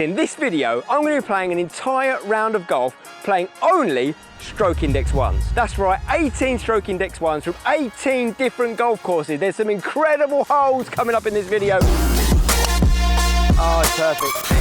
In this video, I'm going to be playing an entire round of golf, playing only stroke index ones. That's right, 18 stroke index ones from 18 different golf courses. There's some incredible holes coming up in this video. Oh, it's perfect.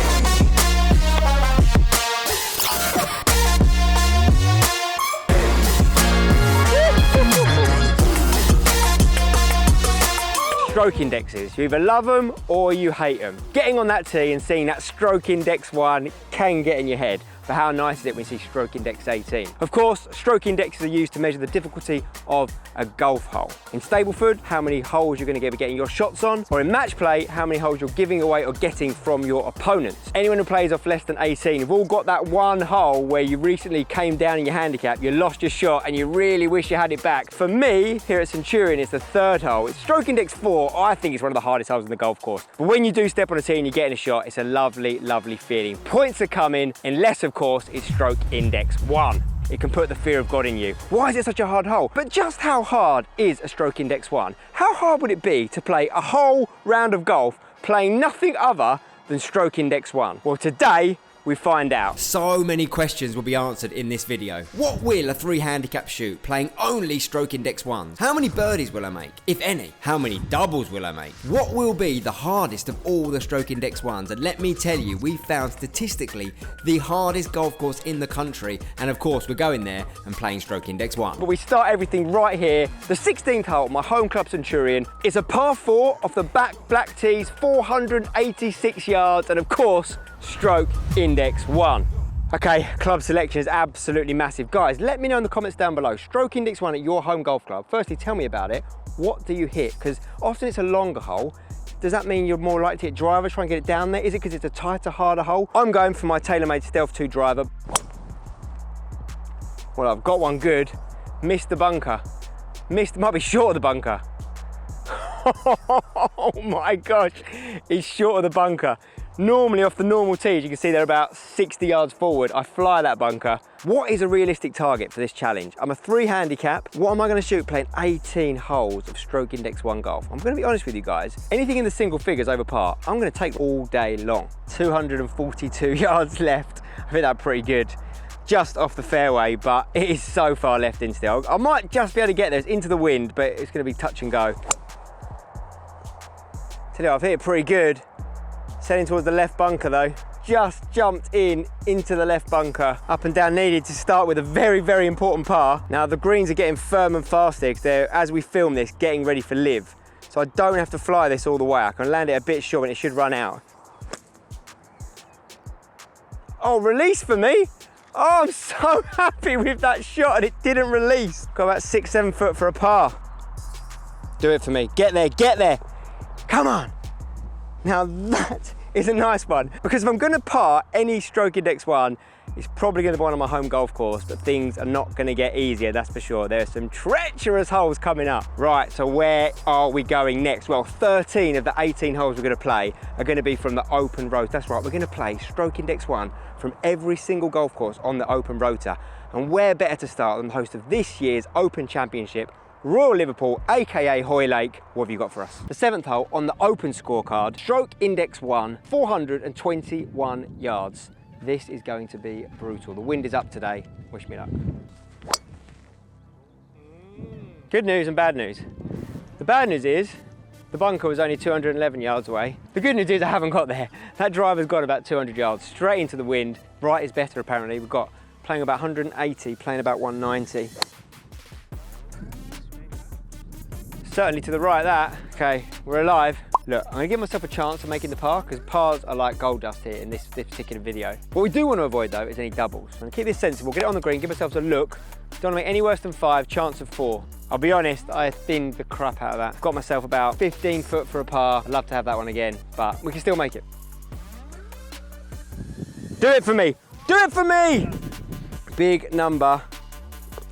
Stroke indexes, you either love them or you hate them. Getting on that tee and seeing that stroke index 1 can get in your head. But how nice is it when you see stroke index 18? Of course, stroke indexes are used to measure the difficulty of a golf hole. In Stableford, how many holes you're going to be getting your shots on, or in match play, how many holes you're giving away or getting from your opponents. Anyone who plays off less than 18 have all got that one hole where you recently came down in your handicap, you lost your shot and you really wish you had it back. For me, here at Centurion, it's the third hole. It's stroke index 4. I think it's one of the hardest holes in the golf course. But when you do step on a tee and you're getting a shot, it's a lovely, lovely feeling. Points are coming, unless of course it's stroke index 1. It can put the fear of God in you. Why is it such a hard hole? But just how hard is a stroke index 1? How hard would it be to play a whole round of golf playing nothing other than stroke index 1? Well, today we find out. So many questions will be answered in this video. What will a 3 handicap shoot playing only stroke index 1s? How many birdies will I make, if any? How many doubles will I make? What will be the hardest of all the stroke index 1s? And let me tell you, we found statistically the hardest golf course in the country, and of course we're going there and playing stroke index 1. But we start everything right here. The 16th hole, my home club Centurion, is a par 4 off the back black tees, 486 yards, and of course stroke index 1. Okay, club selection is absolutely massive. Guys, let me know in the comments down below, stroke index 1 at your home golf club. Firstly, tell me about it. What do you hit? Because often it's a longer hole. Does that mean you're more likely to hit driver, try and get it down there? Is it because it's a tighter, harder hole? I'm going for my TaylorMade Stealth 2 driver. Well, I've got one good. Missed the bunker. Might be short of the bunker. Oh my gosh, it's short of the bunker. Normally off the normal tees, you can see they're about 60 yards forward. I fly that bunker. What is a realistic target for this challenge? I'm a 3 handicap. What am I going to shoot playing 18 holes of stroke index 1 golf? I'm going to be honest with you guys. Anything in the single figures over par, I'm going to take all day long. 242 yards left. I think that's pretty good. Just off the fairway, but it is so far left in still. I might just be able to get there. It's into the wind, but it's going to be touch and go. Tell you what, I've hit it pretty good. Heading towards the left bunker though. Just jumped into the left bunker. Up and down needed to start with a very, very important par. Now the greens are getting firm and fast here because they're, as we film this, getting ready for live. So I don't have to fly this all the way. I can land it a bit short and it should run out. Oh, release for me. Oh, I'm so happy with that shot and it didn't release. Got about 6-7 foot for a par. Do it for me. Get there, get there. Come on. Now that is a nice one, because if I'm going to par any stroke index 1, it's probably going to be one on my home golf course, but things are not going to get easier, that's for sure. There's some treacherous holes coming up. Right, so where are we going next? Well, 13 of the 18 holes we're going to play are going to be from the open road. That's right, we're going to play stroke index 1 from every single golf course on the open rotor. And where better to start than the host of this year's Open Championship, Royal Liverpool, aka Hoylake. What have you got for us? The 7th hole on the open scorecard, stroke index 1, 421 yards. This is going to be brutal. The wind is up today. Wish me luck. Good news and bad news. The bad news is the bunker was only 211 yards away. The good news is I haven't got there. That driver's got about 200 yards straight into the wind. Right is better apparently. We've got playing about 180, playing about 190. Certainly to the right that. Okay, we're alive. Look, I'm gonna give myself a chance of making the par, because pars are like gold dust here in this particular video. What we do want to avoid though is any doubles. I'm gonna keep this sensible, get it on the green, give ourselves a look. Don't want to make any worse than 5, chance of 4. I'll be honest, I thinned the crap out of that. Got myself about 15 foot for a par. I'd love to have that one again, but we can still make it. Do it for me, do it for me! Big number.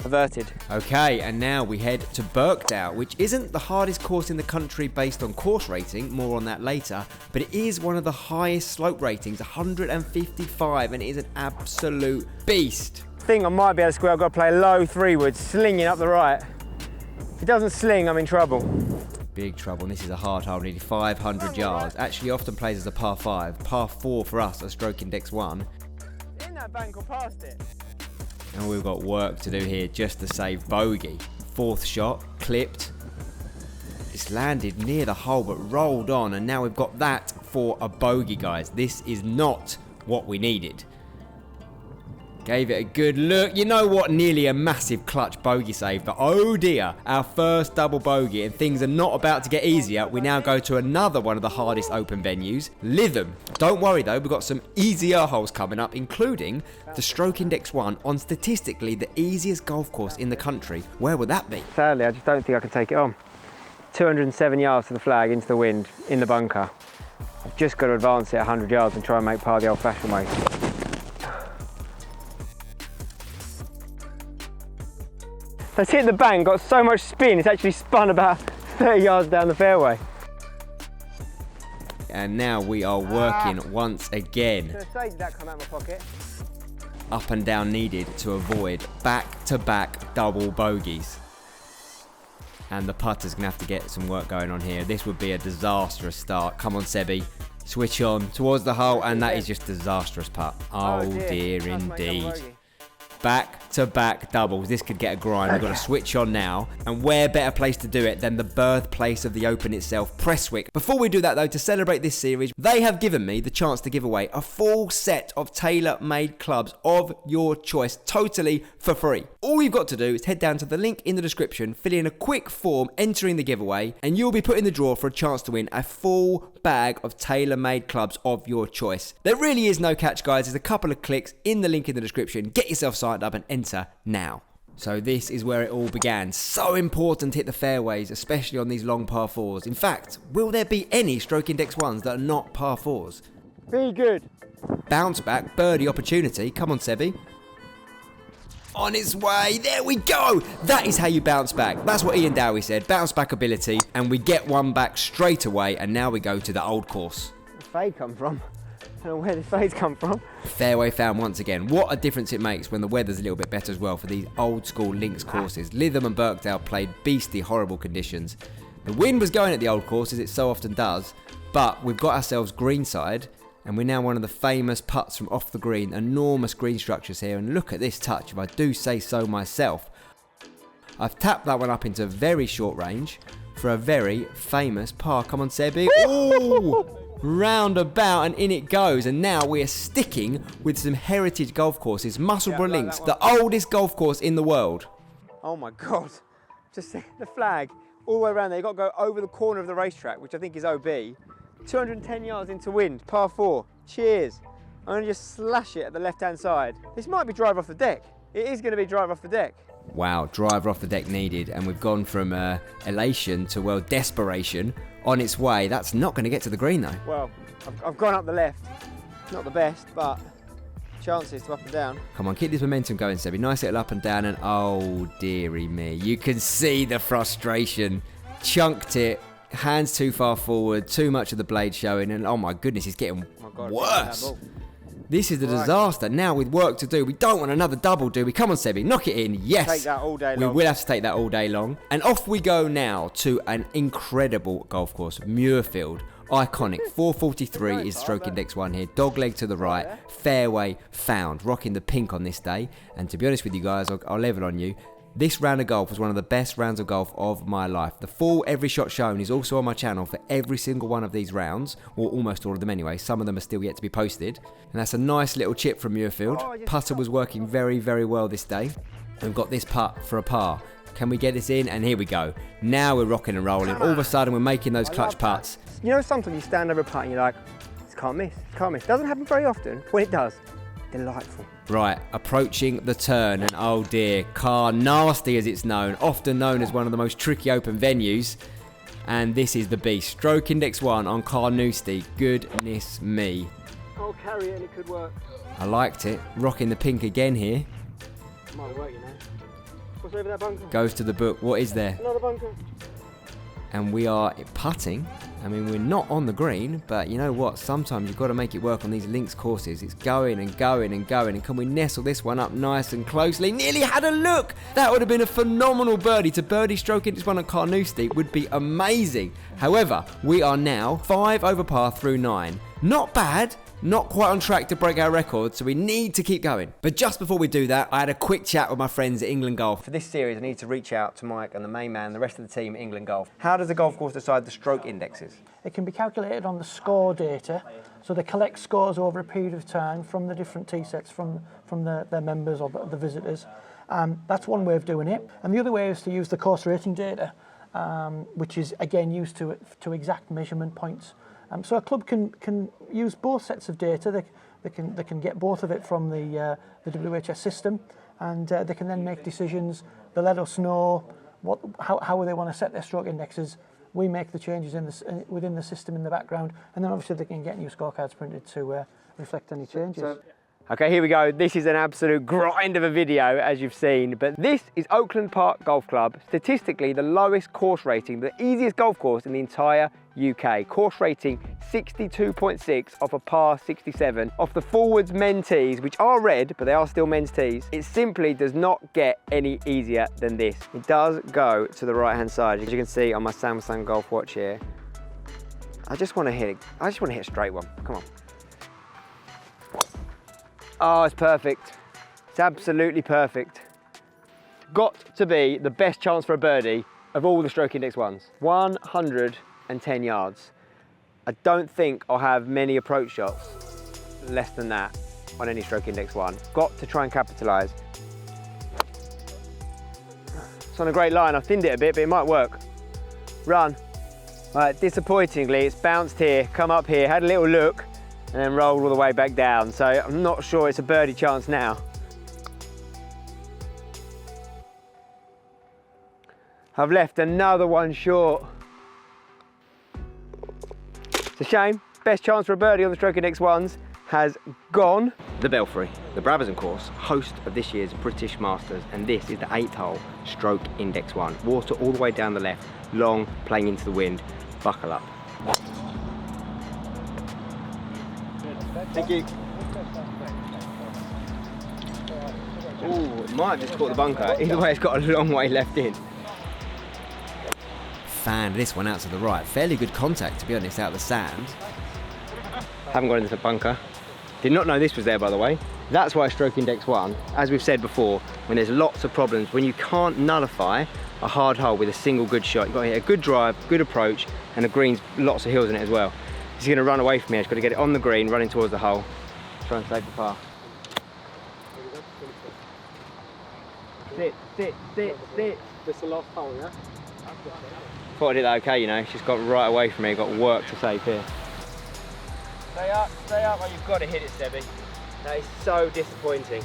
Averted. Okay, and now we head to Birkdale, which isn't the hardest course in the country based on course rating, more on that later, but it is one of the highest slope ratings, 155, and it is an absolute beast. I think I might be able to square. I've got to play low 3-wood, slinging up the right. If it doesn't sling, I'm in trouble. Big trouble. And this is a hard hole, nearly 500 yards. Actually, often plays as a par 5. Par 4 for us at Stroke Index 1. In that bank or past it? And we've got work to do here just to save bogey. 4th shot, clipped. It's landed near the hole but rolled on, and now we've got that for a bogey, guys. This is not what we needed. Gave it a good look. You know what? Nearly a massive clutch bogey save, but oh dear, our first double bogey, and things are not about to get easier. We now go to another one of the hardest open venues, Lytham. Don't worry though, we've got some easier holes coming up, including the Stroke Index 1 on statistically the easiest golf course in the country. Where would that be? Sadly, I just don't think I can take it on. 207 yards to the flag, into the wind, in the bunker. I've just got to advance it 100 yards and try and make par the old-fashioned way. It's hit the bank, got so much spin, it's actually spun about 30 yards down the fairway. And now we are working once again. Should I say, did that come out of my pocket? Up and down needed to avoid back-to-back double bogeys. And the putter's going to have to get some work going on here. This would be a disastrous start. Come on, Sebi. Switch on towards the hole, and that is just disastrous putt. Oh dear indeed. Back-to-back doubles. This could get a grind. We've got to switch on now. And where better place to do it than the birthplace of the Open itself, Prestwick. Before we do that though, to celebrate this series, they have given me the chance to give away a full set of TaylorMade clubs of your choice, totally for free. All you've got to do is head down to the link in the description, fill in a quick form entering the giveaway, and you'll be put in the draw for a chance to win a full bag of TaylorMade clubs of your choice. There really is no catch, guys. There's a couple of clicks in the link in the description. Get yourself signed up and enter now. So this is where it all began. So important to hit the fairways, especially on these long par 4s. In fact, will there be any Stroke Index 1s that are not par 4s? Really good. Bounce back, birdie opportunity. Come on, Sebi. On its way, there we go. That is how you bounce back. That's what Ian Dowie said, bounce back ability, and we get one back straight away, and now we go to the old course. Where'd the fade come from? I don't know where the fade's come from. Fairway found once again. What a difference it makes when the weather's a little bit better as well for these old school links courses. Lytham and Birkdale played beastly horrible conditions. The wind was going at the old course, as it so often does, but we've got ourselves greenside, and we're now one of the famous putts from off the green. Enormous green structures here, and look at this touch, if I do say so myself. I've tapped that one up into very short range for a very famous par. Come on, Sebi. Ooh! Roundabout, and in it goes. And now we are sticking with some heritage golf courses. Musselburgh Links, the oldest golf course in the world. Oh my God. Just see the flag all the way around there. You've got to go over the corner of the racetrack, which I think is OB. 210 yards into wind, par 4. Cheers. I'm going to just slash it at the left-hand side. This might be drive off the deck. It is going to be drive off the deck. Wow, driver off the deck needed, and we've gone from elation to, well, desperation on its way. That's not going to get to the green though. Well, I've gone up the left. Not the best, but chances to up and down. Come on, keep this momentum going, Sebi. Nice little up and down, and oh dearie me. You can see the frustration. Chunked it. Hands too far forward, too much of the blade showing, and oh my goodness, it's getting worse. This is a disaster. Now with work to do, we don't want another double, do we? Come on, Sebi, knock it in. Yes, take that all day long. We will have to take that all day long. And off we go now to an incredible golf course, Muirfield. Iconic. 443 is Stroke Index 1 here. Dogleg to the right. Fairway found. Rocking the pink on this day. And to be honest with you guys, I'll level on you. This round of golf was one of the best rounds of golf of my life. The full Every Shot Shown is also on my channel for every single one of these rounds, or almost all of them anyway. Some of them are still yet to be posted. And that's a nice little chip from Muirfield. Putter was working very, very well this day. And we've got this putt for a par. Can we get this in? And here we go. Now we're rocking and rolling. All of a sudden we're making those clutch putts. You know, sometimes you stand over a putt and you're like, this can't miss, it can't miss. It doesn't happen very often. When it does, delightful. Right, approaching the turn, and oh dear, Car Nasty as it's known, often known as one of the most tricky open venues. And this is the beast. Stroke Index 1 on Carnoustie. Goodness me. I'll carry it and it could work. I liked it. Rocking the pink again here. Might work, you know. What's over that bunker? Goes to the book. What is there? Another bunker. and we are putting. I mean, we're not on the green, but you know what? Sometimes you've got to make it work on these links courses. It's going and going and going, and can we nestle this one up nice and closely? Nearly had a look! That would have been a phenomenal birdie. To birdie stroking this one on Carnoustie would be amazing. However, we are now 5 over par through 9. Not bad. Not quite on track to break our record, so we need to keep going. But just before we do that, I had a quick chat with my friends at England Golf. For this series, I need to reach out to Mike and the main man, the rest of the team at England Golf. How does the golf course decide the stroke indexes? It can be calculated on the score data, so they collect scores over a period of time from the different tee sets from their members or the visitors. That's one way of doing it. And the other way is to use the course rating data, which is again used to exact measurement points. So a club can use both sets of data. They can get both of it from the WHS system, and they can then make decisions. They let us know how they want to set their stroke indexes. We make the changes within the system in the background, and then obviously they can get new scorecards printed to reflect any changes. Okay, here we go. This is an absolute grind of a video, as you've seen, but this is Oakland Park Golf Club, statistically the lowest course rating, the easiest golf course in the entire UK. Course rating 62.6 off a par 67. Off the forwards men tees, which are red, but they are still men's tees. It simply does not get any easier than this. It does go to the right-hand side. As you can see on my Samsung Golf Watch here, I just want to hit a straight one. Come on. Oh, it's perfect. It's absolutely perfect. Got to be the best chance for a birdie of all the stroke index ones. 110 yards. I don't think I'll have many approach shots less than that on any stroke index one. Got to try and capitalise. It's on a great line. I've thinned it a bit, but it might work. Run. Right, disappointingly, it's bounced here, come up here, had a little look, and then rolled all the way back down. So I'm not sure it's a birdie chance now. I've left another one short. It's a shame. Best chance for a birdie on the stroke index ones has gone. The Belfry, the Brabazon course, host of this year's British Masters, and this is the 8th hole, stroke index one. Water all the way down the left, long, playing into the wind. Buckle up. Thank you. Ooh, it might have just caught the bunker. Either way, it's got a long way left in. Fanned this one out to the right. Fairly good contact, to be honest, out of the sand. Haven't got into the bunker. Did not know this was there, by the way. That's why stroke index one, as we've said before, when there's lots of problems, when you can't nullify a hard hole with a single good shot, you've got to hit a good drive, good approach, and the green's lots of hills in it as well. He's going to run away from me. I've got to get it on the green, running towards the hole. Try and save the par. Sit. This is the last hole, yeah? Thought I did that okay, you know. She's just got right away from me. Got work to save here. Stay up. Oh, you've got to hit it, Sebby. That is so disappointing.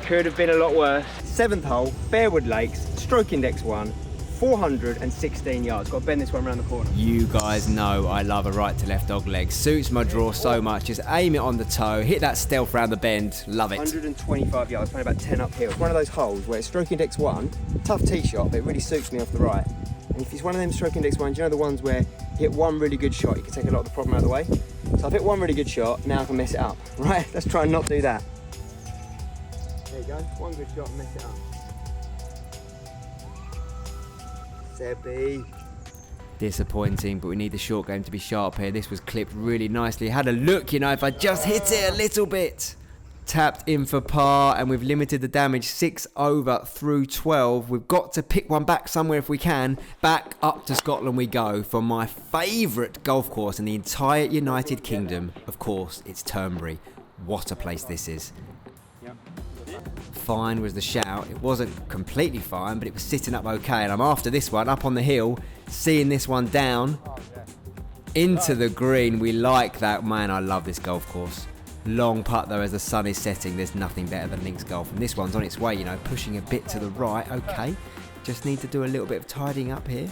Could have been a lot worse. 7th hole, Bearwood Lakes, stroke index one. 416 yards. Got to bend this one around the corner. You guys know I love a right to left dog leg. Suits my draw so much. Just aim it on the toe, hit that stealth round the bend. Love it. 125 yards, playing about 10 uphill. It's one of those holes where it's stroke index one, tough tee shot, but it really suits me off the right. And if it's one of them stroke index ones, you know the ones where you hit one really good shot, you can take a lot of the problem out of the way. So I've hit one really good shot, now I can mess it up. Right, let's try and not do that. There you go, one good shot and mess it up. Sebby. Disappointing, but we need the short game to be sharp here. This was clipped really nicely. Had a look, you know, if I just hit it a little bit. Tapped in for par, and we've limited the damage 6 over through 12. We've got to pick one back somewhere if we can. Back up to Scotland we go for my favourite golf course in the entire United Kingdom. Of course, it's Turnberry. What a place this is. Fine was the shout. It wasn't completely fine, but it was sitting up okay, and I'm after this one up on the hill, seeing this one down into the green. We like that. Man, I love this golf course. Long putt though as the sun is setting. There's nothing better than links golf, and this one's on its way, you know, pushing a bit to the right. Okay, just need to do a little bit of tidying up here,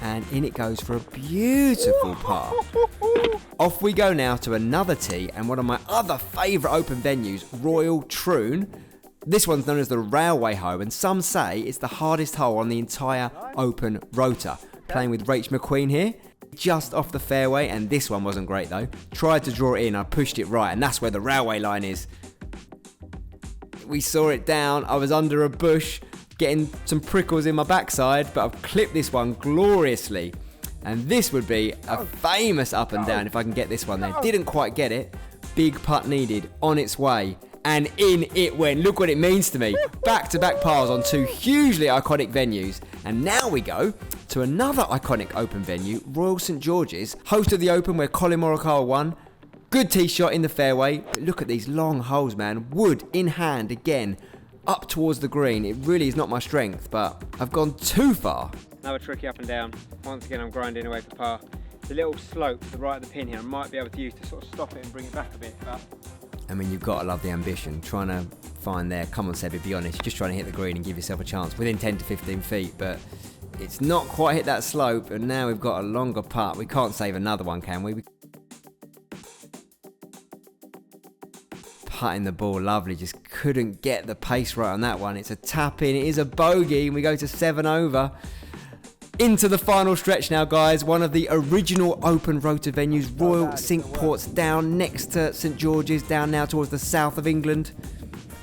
and in it goes for a beautiful par. Off we go now to another tee, and one of my other favourite open venues, Royal Troon. This one's known as the Railway Hole, and some say it's the hardest hole on the entire open rotor. Playing with Rach McQueen here, just off the fairway, and this one wasn't great though. Tried to draw it in, I pushed it right, and that's where the railway line is. We saw it down, I was under a bush, getting some prickles in my backside, but I've clipped this one gloriously. And this would be a famous up and down if I can get this one there. Didn't quite get it. Big putt needed, on its way. And in it went. Look what it means to me. Back-to-back pars on two hugely iconic venues. And now we go to another iconic open venue, Royal St George's, host of the Open where Colin Morikawa won. Good tee shot in the fairway. But look at these long holes, man. Wood in hand again, up towards the green. It really is not my strength, but I've gone too far. Another tricky up and down. Once again, I'm grinding away for par. It's a little slope to the right of the pin here. I might be able to use to sort of stop it and bring it back a bit, but I mean, you've got to love the ambition. Trying to find there, come on Sebby, be honest, you're just trying to hit the green and give yourself a chance within 10 to 15 feet, but it's not quite hit that slope, and now we've got a longer putt. We can't save another one, can we? Putting the ball, lovely, just couldn't get the pace right on that one. It's a tap in, it is a bogey, and we go to 7 over. Into the final stretch now, guys. One of the original open rotor venues, Royal Cinque Ports, down next to St George's, down now towards the south of England.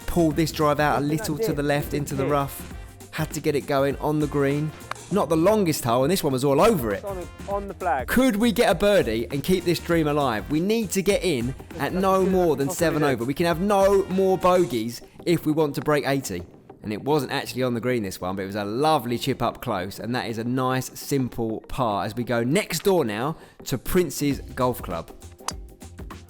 Pulled this drive out a little to the left into the rough. Had to get it going on the green. Not the longest hole, and this one was all over it. on the flag. Could we get a birdie and keep this dream alive? We need to get in at no more than 7 over. We can have no more bogeys if we want to break 80. And it wasn't actually on the green this one, but it was a lovely chip up close, and that is a nice simple par as we go next door now to Prince's Golf Club.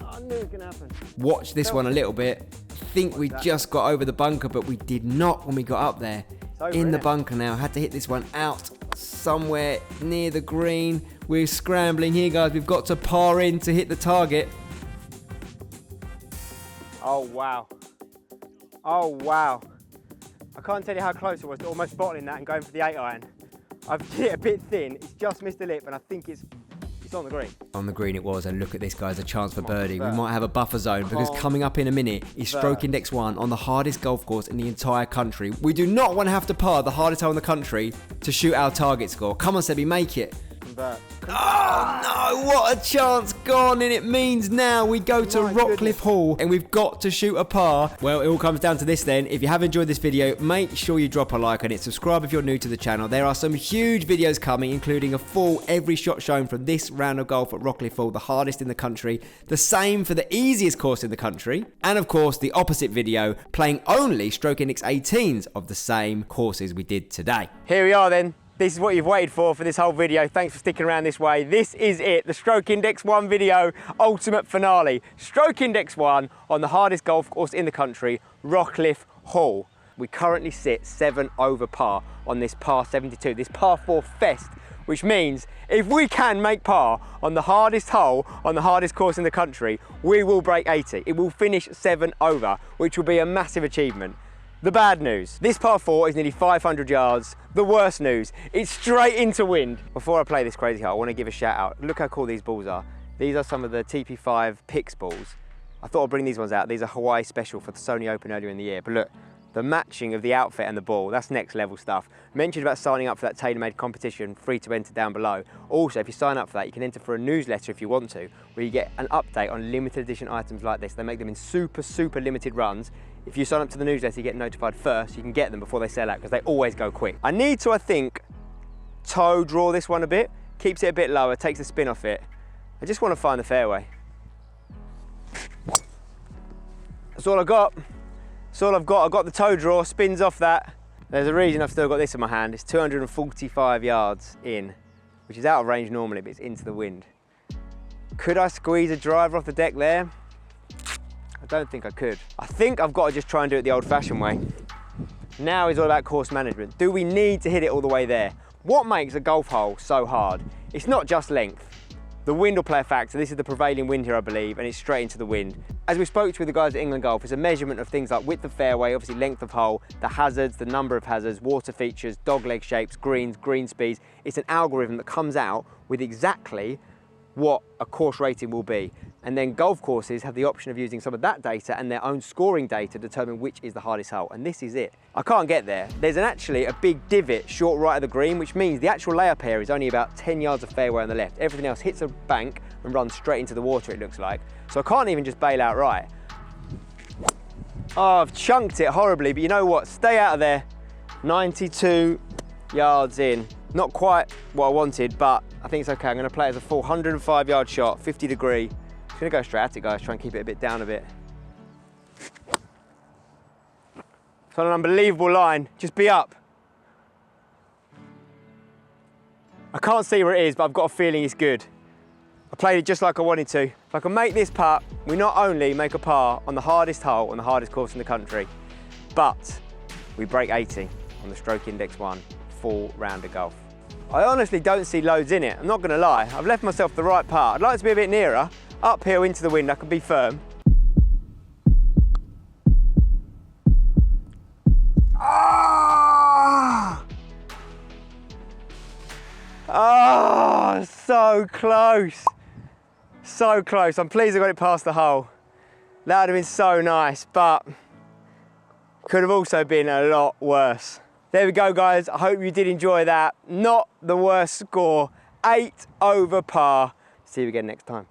I knew it was going to happen. Watch this one a little bit. Think we just got over the bunker, but we did not when we got up there. In the bunker now, had to hit this one out somewhere near the green. We're scrambling here, guys. We've got to par in to hit the target. Oh wow. Oh wow. I can't tell you how close it was to almost bottling that and going for the 8-iron. I've hit it a bit thin, it's just missed the lip, and I think it's on the green. On the green it was, and look at this, guys, a chance for birdie. We might have a buffer zone, because coming up in a minute is stroke index 1 on the hardest golf course in the entire country. We do not want to have to par the hardest hole in the country to shoot our target score. Come on, Sebby, make it. Oh no, what a chance gone, and it means now we go to Rockcliffe Hall and we've got to shoot a par. Well, it all comes down to this then. If you have enjoyed this video, make sure you drop a like on it, subscribe if you're new to the channel. There are some huge videos coming, including a full every shot shown from this round of golf at Rockcliffe Hall, the hardest in the country, the same for the easiest course in the country, and of course the opposite video playing only stroke index 18s of the same courses we did today. Here we are then. This is what you've waited for this whole video. Thanks for sticking around this way. This is it, the Stroke Index 1 video, ultimate finale. Stroke Index 1 on the hardest golf course in the country, Rockcliffe Hall. We currently sit 7 over par on this par 72, this par 4 fest, which means if we can make par on the hardest hole on the hardest course in the country, we will break 80. It will finish 7 over, which will be a massive achievement. The bad news, this par 4 is nearly 500 yards. The worst news, it's straight into wind. Before I play this crazy hole, I want to give a shout out. Look how cool these balls are. These are some of the TP5 Pix balls. I thought I'd bring these ones out. These are Hawaii special for the Sony Open earlier in the year. But look, the matching of the outfit and the ball, that's next level stuff. Mentioned about signing up for that TaylorMade competition, free to enter down below. Also, if you sign up for that, you can enter for a newsletter if you want to, where you get an update on limited edition items like this. They make them in super, super limited runs. If you sign up to the newsletter, you get notified first. You can get them before they sell out because they always go quick. I need to, I think, toe draw this one a bit. Keeps it a bit lower, takes the spin off it. I just want to find the fairway. That's all I got. That's all I've got. I've got the toe draw, spins off that. There's a reason I've still got this in my hand. It's 245 yards in, which is out of range normally, but it's into the wind. Could I squeeze a driver off the deck there? I don't think I could. I think I've got to just try and do it the old-fashioned way. Now is all about course management. Do we need to hit it all the way there? What makes a golf hole so hard? It's not just length. The wind will play a factor. This is the prevailing wind here, I believe, and it's straight into the wind. As we spoke to with the guys at England Golf, it's a measurement of things like width of fairway, obviously length of hole, the hazards, the number of hazards, water features, dogleg shapes, greens, green speeds. It's an algorithm that comes out with exactly what a course rating will be. And then golf courses have the option of using some of that data and their own scoring data to determine which is the hardest hole. And this is it. I can't get there. There's actually a big divot short right of the green, which means the actual layup area is only about 10 yards of fairway on the left. Everything else hits a bank and runs straight into the water, it looks like. So I can't even just bail out right. Oh, I've chunked it horribly, but you know what? Stay out of there. 92 yards in. Not quite what I wanted, but I think it's okay. I'm gonna play it as a full 105-yard shot, 50 degree. Just gonna go straight at it, guys, try and keep it a bit down a bit. It's on an unbelievable line, just be up. I can't see where it is, but I've got a feeling it's good. I played it just like I wanted to. If I can make this putt, we not only make a par on the hardest hole on the hardest course in the country, but we break 80 on the Stroke Index 1 full round of golf. I honestly don't see loads in it, I'm not gonna lie. I've left myself the right part. I'd like to be a bit nearer. Uphill into the wind, I can be firm. Ah! Oh, so close. So close. I'm pleased I got it past the hole. That would have been so nice, but could have also been a lot worse. There we go, guys. I hope you did enjoy that. Not the worst score. 8 over par. See you again next time.